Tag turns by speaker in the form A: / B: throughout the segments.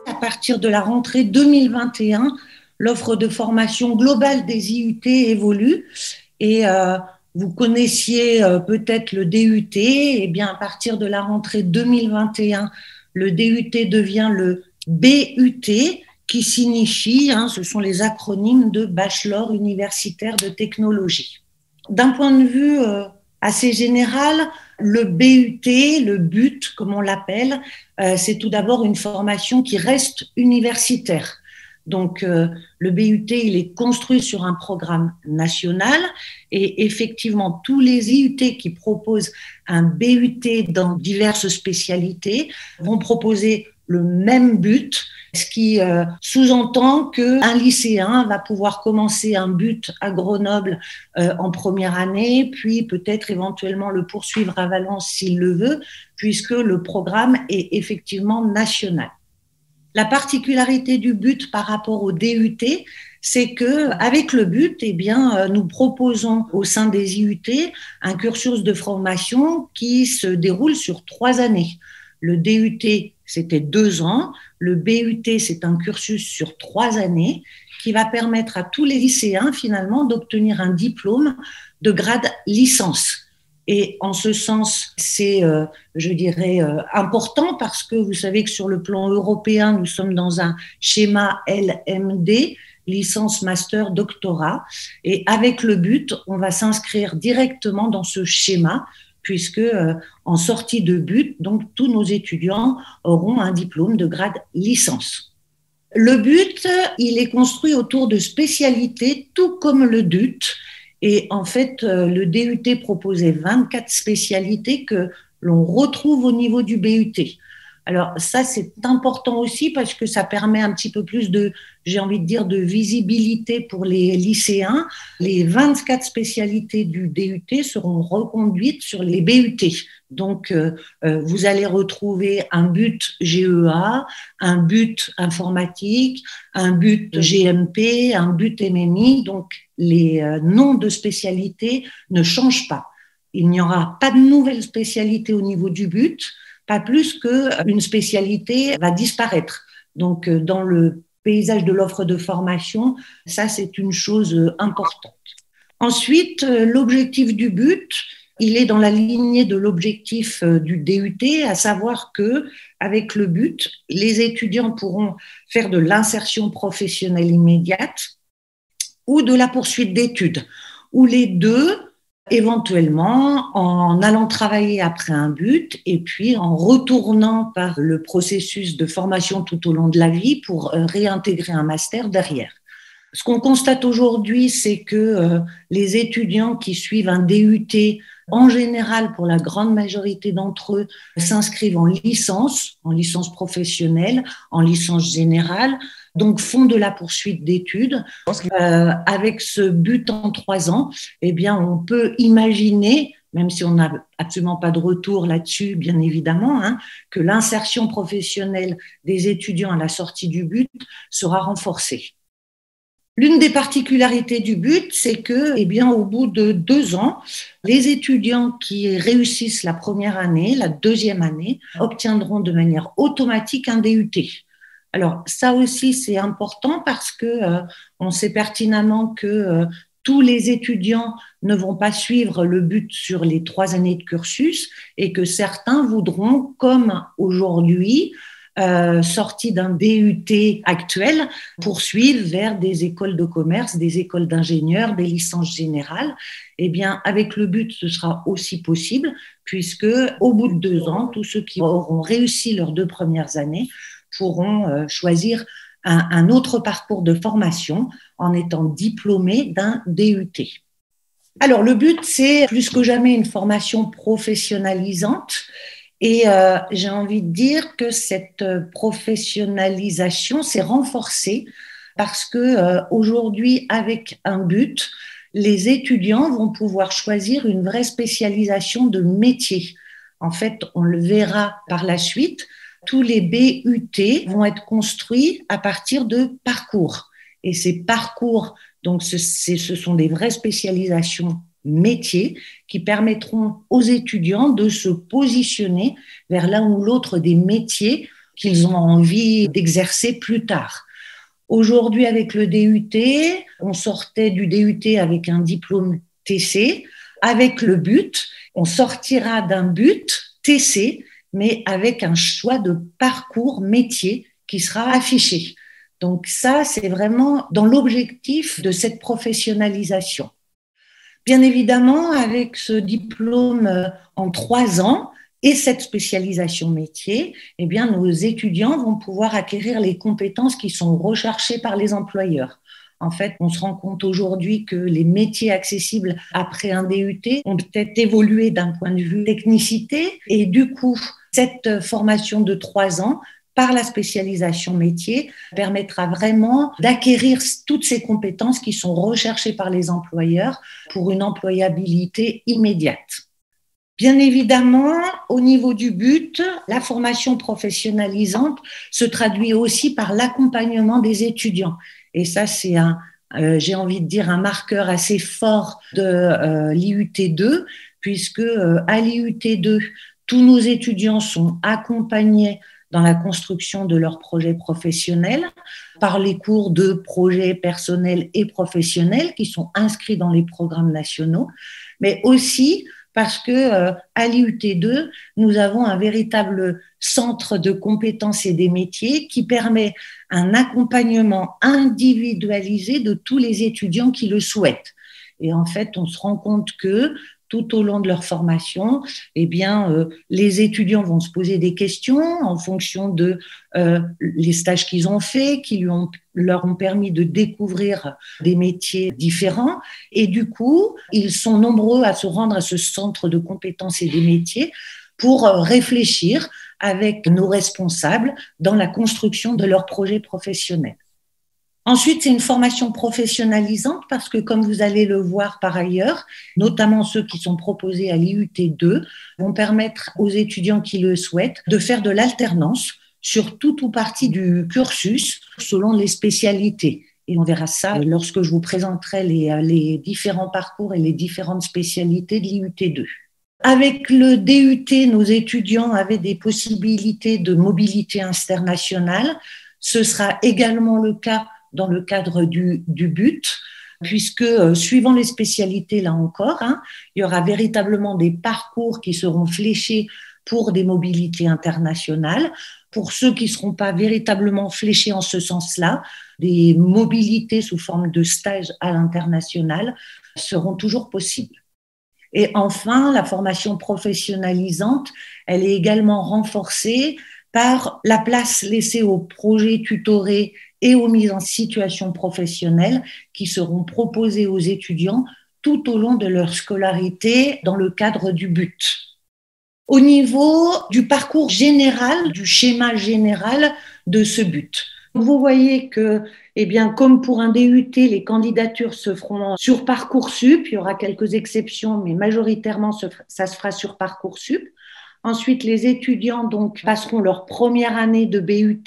A: À partir de la rentrée 2021, l'offre de formation globale des IUT évolue et vous connaissiez peut-être le DUT. Eh bien, à partir de la rentrée 2021, le DUT devient le BUT, qui signifie, ce sont les acronymes de Bachelor universitaire de technologie. D'un point de vue assez général, le BUT, le BUT, comme on l'appelle, c'est tout d'abord une formation qui reste universitaire. Donc, le BUT, il est construit sur un programme national et effectivement, tous les IUT qui proposent un BUT dans diverses spécialités vont proposer le même but, ce qui sous-entend qu'un lycéen va pouvoir commencer un but à Grenoble en première année, puis peut-être éventuellement le poursuivre à Valence s'il le veut, puisque le programme est effectivement national. La particularité du BUT par rapport au DUT, c'est que avec le BUT, eh bien, nous proposons au sein des IUT un cursus de formation qui se déroule sur 3 années. Le DUT, c'était 2 ans. Le BUT, c'est un cursus sur 3 années qui va permettre à tous les lycéens, finalement, d'obtenir un diplôme de grade licence. Et en ce sens, c'est, je dirais, important parce que vous savez que sur le plan européen, nous sommes dans un schéma LMD, licence, master, doctorat. Et avec le BUT, on va s'inscrire directement dans ce schéma puisque en sortie de BUT, donc tous nos étudiants auront un diplôme de grade licence. Le BUT, il est construit autour de spécialités, tout comme le DUT. Et en fait, le DUT proposait 24 spécialités que l'on retrouve au niveau du BUT. Alors ça, c'est important aussi parce que ça permet un petit peu plus de, j'ai envie de dire, de visibilité pour les lycéens. Les 24 spécialités du DUT seront reconduites sur les BUT. Donc, vous allez retrouver un but GEA, un but informatique, un but GMP, un but MMI. Donc, les noms de spécialités ne changent pas. Il n'y aura pas de nouvelle spécialité au niveau du but, pas plus qu'une spécialité va disparaître. Donc, dans le paysage de l'offre de formation, ça, c'est une chose importante. Ensuite, l'objectif du but, il est dans la lignée de l'objectif du DUT, à savoir que, avec le but, les étudiants pourront faire de l'insertion professionnelle immédiate ou de la poursuite d'études, ou les deux, éventuellement en allant travailler après un but et puis en retournant par le processus de formation tout au long de la vie pour réintégrer un master derrière. Ce qu'on constate aujourd'hui, c'est que les étudiants qui suivent un DUT, en général, pour la grande majorité d'entre eux, s'inscrivent en licence professionnelle, en licence générale, donc font de la poursuite d'études. Avec ce but en 3 ans, eh bien, on peut imaginer, même si on n'a absolument pas de retour là-dessus, bien évidemment, que l'insertion professionnelle des étudiants à la sortie du but sera renforcée. L'une des particularités du but, c'est que, eh bien, au bout de 2 ans, les étudiants qui réussissent la première année, la deuxième année, obtiendront de manière automatique un DUT. Alors, ça aussi, c'est important parce que on sait pertinemment que tous les étudiants ne vont pas suivre le but sur les 3 années de cursus et que certains voudront, comme aujourd'hui, sortis d'un DUT actuel, poursuivre vers des écoles de commerce, des écoles d'ingénieurs, des licences générales. Eh bien, avec le but, ce sera aussi possible puisque, au bout de 2 ans, tous ceux qui auront réussi leurs 2 premières années pourront choisir un autre parcours de formation en étant diplômés d'un DUT. Alors, le but, c'est plus que jamais une formation professionnalisante. Et j'ai envie de dire que cette professionnalisation s'est renforcée parce que aujourd'hui, avec un but, les étudiants vont pouvoir choisir une vraie spécialisation de métier. En fait, on le verra par la suite, tous les BUT vont être construits à partir de parcours. Et ces parcours, donc ce sont des vraies spécialisations métiers qui permettront aux étudiants de se positionner vers l'un ou l'autre des métiers qu'ils ont envie d'exercer plus tard. Aujourd'hui, avec le DUT, on sortait du DUT avec un diplôme TC, avec le but, on sortira d'un but TC, mais avec un choix de parcours métier qui sera affiché. Donc ça, c'est vraiment dans l'objectif de cette professionnalisation. Bien évidemment, avec ce diplôme en 3 ans et cette spécialisation métier, eh bien, nos étudiants vont pouvoir acquérir les compétences qui sont recherchées par les employeurs. En fait, on se rend compte aujourd'hui que les métiers accessibles après un DUT ont peut-être évolué d'un point de vue technicité et du coup, cette formation de 3 ans par la spécialisation métier permettra vraiment d'acquérir toutes ces compétences qui sont recherchées par les employeurs pour une employabilité immédiate. Bien évidemment, au niveau du but, la formation professionnalisante se traduit aussi par l'accompagnement des étudiants. Et ça, c'est j'ai envie de dire, un marqueur assez fort de l'IUT2, puisque à l'IUT2, tous nos étudiants sont accompagnés dans la construction de leurs projets professionnels par les cours de projets personnels et professionnels qui sont inscrits dans les programmes nationaux, mais aussi parce que à l'IUT2, nous avons un véritable centre de compétences et des métiers qui permet un accompagnement individualisé de tous les étudiants qui le souhaitent. Et en fait, on se rend compte que tout au long de leur formation, eh bien, les étudiants vont se poser des questions en fonction de les stages qu'ils ont faits, qui leur ont permis de découvrir des métiers différents. Et du coup, ils sont nombreux à se rendre à ce centre de compétences et des métiers pour réfléchir avec nos responsables dans la construction de leur projet professionnel. Ensuite, c'est une formation professionnalisante parce que, comme vous allez le voir par ailleurs, notamment ceux qui sont proposés à l'IUT2 vont permettre aux étudiants qui le souhaitent de faire de l'alternance sur tout ou partie du cursus selon les spécialités. Et on verra ça lorsque je vous présenterai les différents parcours et les différentes spécialités de l'IUT2. Avec le DUT, nos étudiants avaient des possibilités de mobilité internationale. Ce sera également le cas dans le cadre du but, puisque suivant les spécialités, là encore, il y aura véritablement des parcours qui seront fléchés pour des mobilités internationales. Pour ceux qui ne seront pas véritablement fléchés en ce sens-là, des mobilités sous forme de stage à l'international seront toujours possibles. Et enfin, la formation professionnalisante, elle est également renforcée par la place laissée aux projets tutorés et aux mises en situation professionnelle qui seront proposés aux étudiants tout au long de leur scolarité dans le cadre du but. Au niveau du parcours général, du schéma général de ce but, vous voyez que, eh bien, comme pour un DUT, les candidatures se feront sur Parcoursup. Il y aura quelques exceptions, mais majoritairement, ça se fera sur Parcoursup. Ensuite, les étudiants donc passeront leur première année de BUT,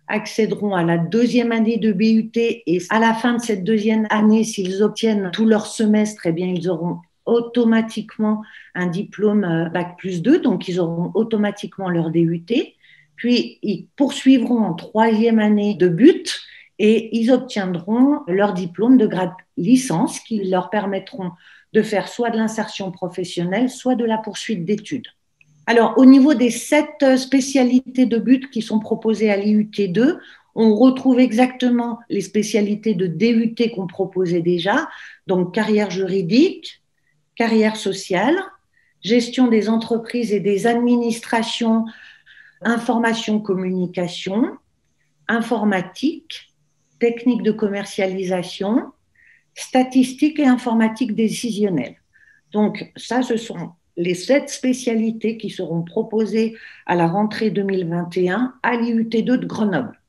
A: accéderont à la deuxième année de BUT et à la fin de cette deuxième année, s'ils obtiennent tout leur semestre, eh bien, ils auront automatiquement un diplôme Bac+2, donc ils auront automatiquement leur DUT. Puis, ils poursuivront en troisième année de but et ils obtiendront leur diplôme de grade licence qui leur permettront de faire soit de l'insertion professionnelle, soit de la poursuite d'études. Alors, au niveau des 7 spécialités de but qui sont proposées à l'IUT2, on retrouve exactement les spécialités de DUT qu'on proposait déjà, donc carrière juridique, carrière sociale, gestion des entreprises et des administrations, information communication, informatique, technique de commercialisation, statistique et informatique décisionnelle. Donc ça, ce sont les 7 spécialités qui seront proposées à la rentrée 2021 à l'IUT2 de Grenoble.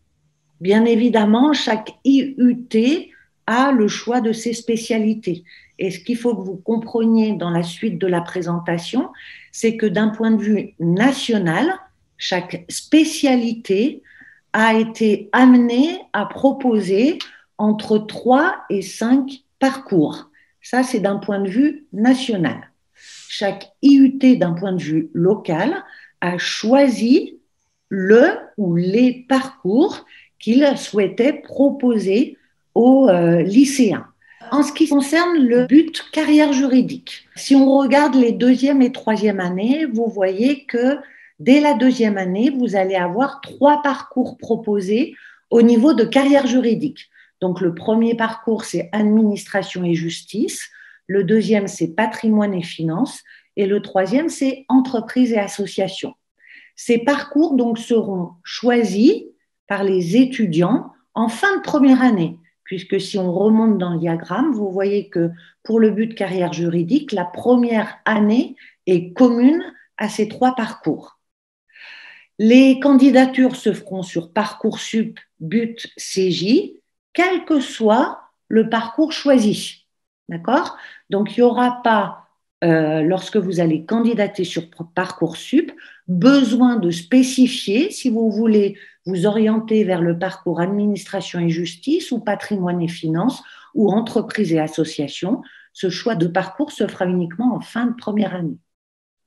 A: Bien évidemment, chaque IUT a le choix de ses spécialités. Et ce qu'il faut que vous compreniez dans la suite de la présentation, c'est que d'un point de vue national, chaque spécialité a été amenée à proposer entre 3 et 5 parcours. Ça, c'est d'un point de vue national. Chaque IUT, d'un point de vue local, a choisi le ou les parcours qu'il souhaitait proposer aux lycéens. En ce qui concerne le but carrière juridique, si on regarde les deuxième et troisième années, vous voyez que dès la deuxième année, vous allez avoir 3 parcours proposés au niveau de carrière juridique. Donc, le premier parcours, c'est administration et justice. Le deuxième, c'est patrimoine et finances. Et le troisième, c'est entreprise et association. Ces parcours donc seront choisis par les étudiants en fin de première année, puisque si on remonte dans le diagramme, vous voyez que pour le but carrière juridique, la première année est commune à ces 3 parcours. Les candidatures se feront sur Parcoursup, but, CJ, quel que soit le parcours choisi. D'accord ? Donc, il n'y aura pas, lorsque vous allez candidater sur Parcoursup, besoin de spécifier si vous voulez vous orienter vers le parcours administration et justice ou patrimoine et finances ou entreprise et association. Ce choix de parcours se fera uniquement en fin de première année.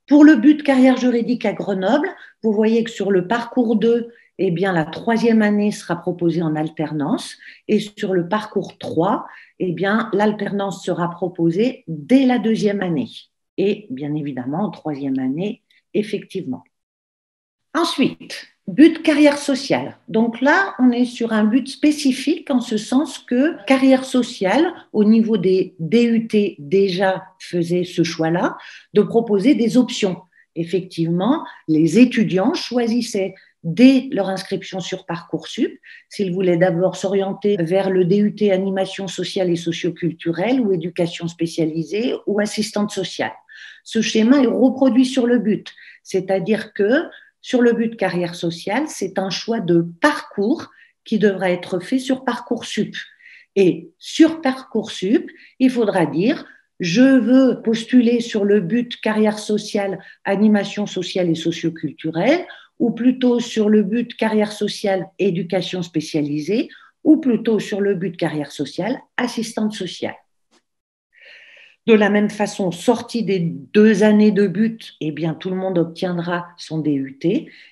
A: Pour le but carrière juridique à Grenoble, vous voyez que sur le parcours 2, eh bien, la troisième année sera proposée en alternance et sur le parcours 3, eh bien, l'alternance sera proposée dès la deuxième année et bien évidemment en troisième année, effectivement. Ensuite, but carrière sociale. Donc là, on est sur un but spécifique en ce sens que carrière sociale, au niveau des DUT déjà faisait ce choix-là, de proposer des options. Effectivement, les étudiants choisissaient dès leur inscription sur Parcoursup s'ils voulaient d'abord s'orienter vers le DUT animation sociale et socioculturelle ou éducation spécialisée ou assistante sociale. Ce schéma est reproduit sur le but, c'est-à-dire que sur le but carrière sociale, c'est un choix de parcours qui devra être fait sur Parcoursup. Et sur Parcoursup, il faudra dire je veux postuler sur le but carrière sociale, animation sociale et socioculturelle, ou plutôt sur le but carrière sociale, éducation spécialisée, ou plutôt sur le but carrière sociale, assistante sociale. De la même façon, sorti des 2 années de but, eh bien, tout le monde obtiendra son DUT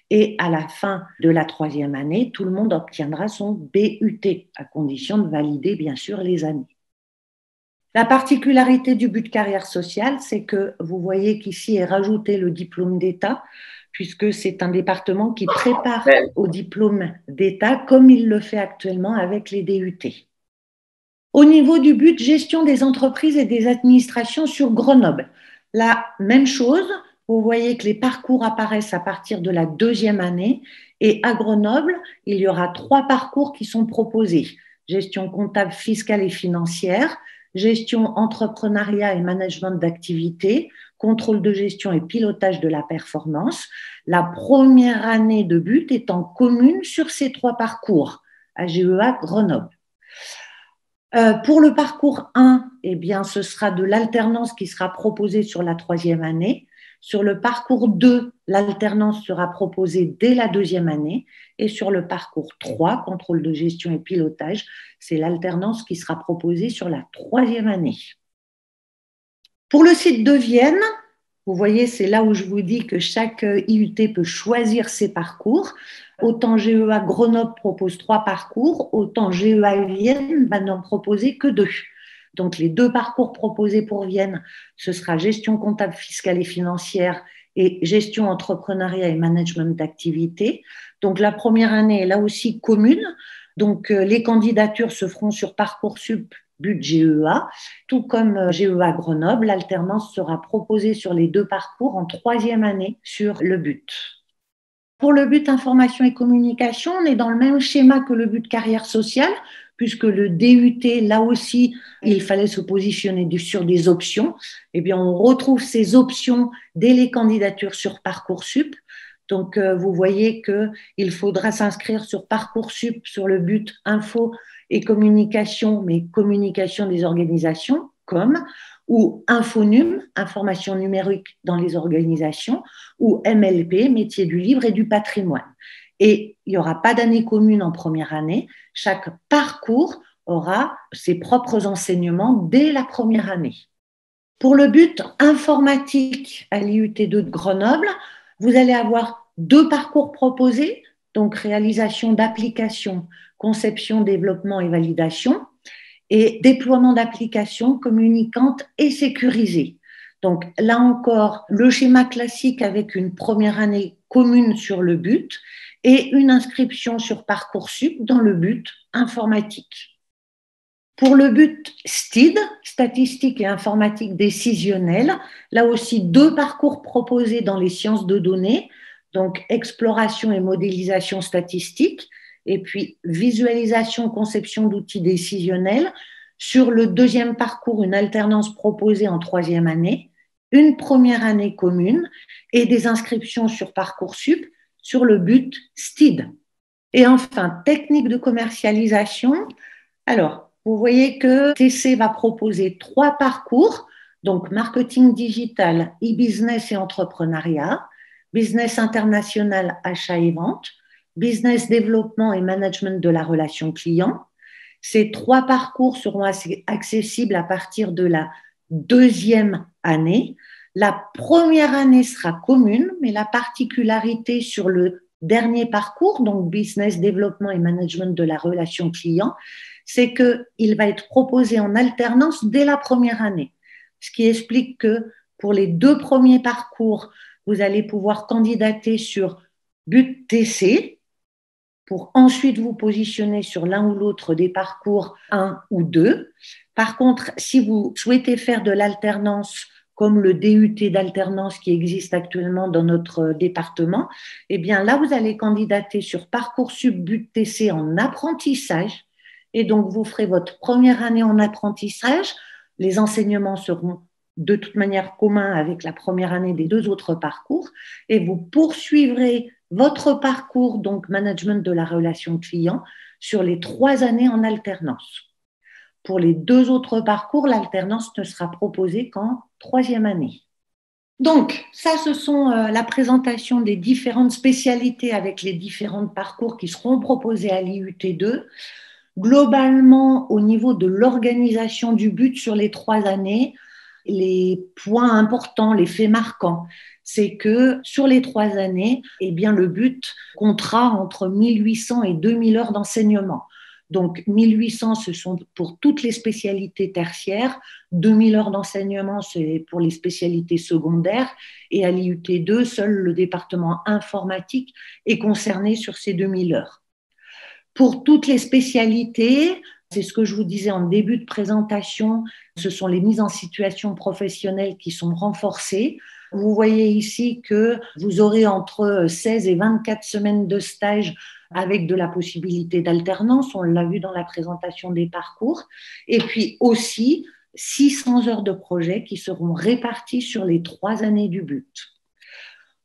A: et à la fin de la troisième année, tout le monde obtiendra son BUT, à condition de valider, bien sûr, les années. La particularité du but carrière sociale, c'est que vous voyez qu'ici est rajouté le diplôme d'État, puisque c'est un département qui prépare au diplôme d'État comme il le fait actuellement avec les DUT. Au niveau du but gestion des entreprises et des administrations sur Grenoble, la même chose, vous voyez que les parcours apparaissent à partir de la deuxième année et à Grenoble, il y aura 3 parcours qui sont proposés. Gestion comptable, fiscale et financière, gestion entrepreneuriat et management d'activité, contrôle de gestion et pilotage de la performance. La première année de but étant commune sur ces 3 parcours à GEA Grenoble. Pour le parcours 1, eh bien, ce sera de l'alternance qui sera proposée sur la troisième année. Sur le parcours 2, l'alternance sera proposée dès la deuxième année. Et sur le parcours 3, contrôle de gestion et pilotage, c'est l'alternance qui sera proposée sur la troisième année. Pour le site de Vienne, vous voyez, c'est là où je vous dis que chaque IUT peut choisir ses parcours. Autant GEA Grenoble propose 3 parcours, autant GEA Vienne va n'en proposer que 2. Donc, les 2 parcours proposés pour Vienne, ce sera gestion comptable, fiscale et financière et gestion entrepreneuriat et management d'activité. Donc, la première année est là aussi commune. Donc, les candidatures se feront sur Parcoursup but GEA, tout comme GEA Grenoble, l'alternance sera proposée sur les 2 parcours en troisième année sur le but. Pour le but information et communication, on est dans le même schéma que le but carrière sociale, puisque le DUT, là aussi, il fallait se positionner sur des options. Eh bien, on retrouve ces options dès les candidatures sur Parcoursup. Donc, vous voyez qu'il faudra s'inscrire sur Parcoursup sur le but info et communication, mais communication des organisations, ou Infonum, information numérique dans les organisations, ou MLP, métier du livre et du patrimoine. Et il n'y aura pas d'année commune en première année. Chaque parcours aura ses propres enseignements dès la première année. Pour le but informatique à l'IUT2 de Grenoble, vous allez avoir 2 parcours proposés, donc réalisation d'applications, conception, développement et validation, et déploiement d'applications communicantes et sécurisées. Donc là encore, le schéma classique avec une première année commune sur le but et une inscription sur Parcoursup dans le but informatique. Pour le but STID, statistique et informatique décisionnelle, là aussi 2 parcours proposés dans les sciences de données, donc exploration et modélisation statistique, et puis visualisation, conception d'outils décisionnels. Sur le 2e parcours, une alternance proposée en 3e année, une première année commune et des inscriptions sur Parcoursup sur le but STID. Et enfin, technique de commercialisation. Alors, vous voyez que TC va proposer 3 parcours, donc marketing digital, e-business et entrepreneuriat, business international, achat et vente, business développement et management de la relation client. Ces 3 parcours seront accessibles à partir de la 2e année. La première année sera commune, mais la particularité sur le dernier parcours, donc business développement et management de la relation client, c'est qu'il va être proposé en alternance dès la première année. Ce qui explique que pour les 2 premiers parcours, vous allez pouvoir candidater sur but TC pour ensuite vous positionner sur l'un ou l'autre des parcours 1 ou 2. Par contre, si vous souhaitez faire de l'alternance comme le DUT d'alternance qui existe actuellement dans notre département, eh bien là, vous allez candidater sur Parcoursup but TC en apprentissage. Et donc, vous ferez votre première année en apprentissage. Les enseignements seront de toute manière communs avec la première année des 2 autres parcours. Et vous poursuivrez votre parcours, donc management de la relation client, sur les 3 années en alternance. Pour les 2 autres parcours, l'alternance ne sera proposée qu'en 3e année. Donc, ça, ce sont la présentation des différentes spécialités avec les différents parcours qui seront proposés à l'IUT2. Globalement, au niveau de l'organisation du but sur les 3 années, les points importants, les faits marquants, c'est que sur les 3 années, eh bien, le but comptera entre 1800 et 2000 heures d'enseignement. Donc, 1800, ce sont pour toutes les spécialités tertiaires, 2000 heures d'enseignement, c'est pour les spécialités secondaires, et à l'IUT2, seul le département informatique est concerné sur ces 2000 heures. Pour toutes les spécialités, c'est ce que je vous disais en début de présentation, ce sont les mises en situation professionnelle qui sont renforcées. Vous voyez ici que vous aurez entre 16 et 24 semaines de stage avec de la possibilité d'alternance, on l'a vu dans la présentation des parcours, et puis aussi 600 heures de projet qui seront réparties sur les 3 années du but.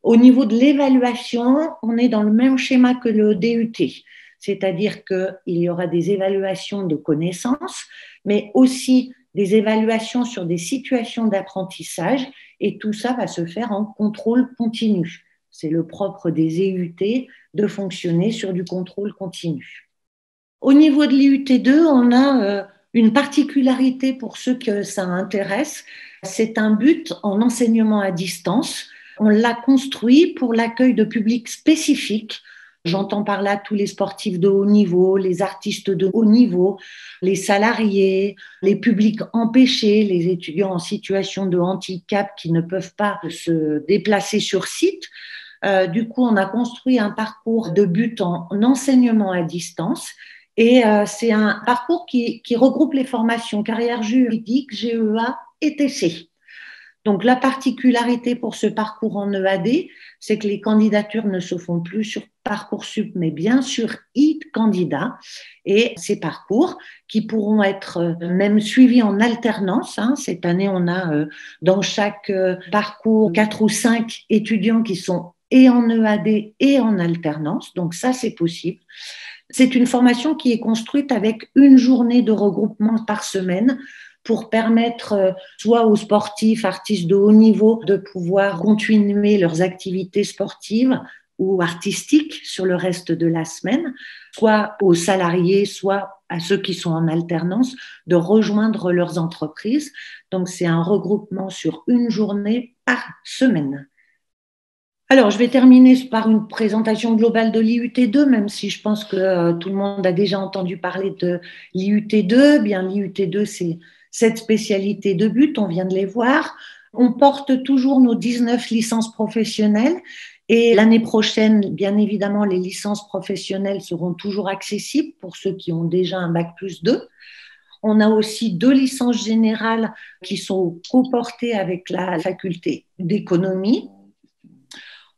A: Au niveau de l'évaluation, on est dans le même schéma que le DUT. C'est-à-dire qu'il y aura des évaluations de connaissances, mais aussi des évaluations sur des situations d'apprentissage, et tout ça va se faire en contrôle continu. C'est le propre des EUT de fonctionner sur du contrôle continu. Au niveau de l'IUT2, on a une particularité pour ceux que ça intéresse, c'est un but en enseignement à distance. On l'a construit pour l'accueil de publics spécifiques. J'entends par là tous les sportifs de haut niveau, les artistes de haut niveau, les salariés, les publics empêchés, les étudiants en situation de handicap qui ne peuvent pas se déplacer sur site. Du coup, on a construit un parcours de but en enseignement à distance. Et c'est un parcours qui regroupe les formations carrière juridique, GEA et TC. Donc, la particularité pour ce parcours en EAD, c'est que les candidatures ne se font plus sur Parcoursup, mais bien sur e-candidat. Et ces parcours qui pourront être même suivis en alternance. Cette année, on a dans chaque parcours 4 ou 5 étudiants qui sont et en EAD et en alternance. Donc, ça, c'est possible. C'est une formation qui est construite avec une journée de regroupement par semaine pour permettre soit aux sportifs, artistes de haut niveau, de pouvoir continuer leurs activités sportives, ou artistiques sur le reste de la semaine, soit aux salariés, soit à ceux qui sont en alternance, de rejoindre leurs entreprises. Donc, c'est un regroupement sur une journée par semaine. Alors, je vais terminer par une présentation globale de l'IUT2, même si je pense que tout le monde a déjà entendu parler de l'IUT2. Bien, l'IUT2, c'est 7 spécialités de but, on vient de les voir. On porte toujours nos 19 licences professionnelles et l'année prochaine, bien évidemment, les licences professionnelles seront toujours accessibles pour ceux qui ont déjà un bac+2. On a aussi 2 licences générales qui sont coportées avec la faculté d'économie.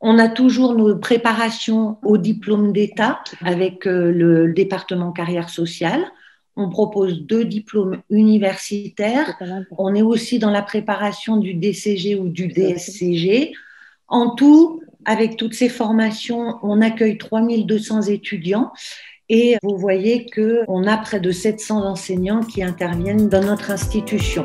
A: On a toujours nos préparations au diplôme d'État avec le département carrière sociale. On propose 2 diplômes universitaires. On est aussi dans la préparation du DCG ou du DSCG. En tout, avec toutes ces formations, on accueille 3200 étudiants et vous voyez qu'on a près de 700 enseignants qui interviennent dans notre institution.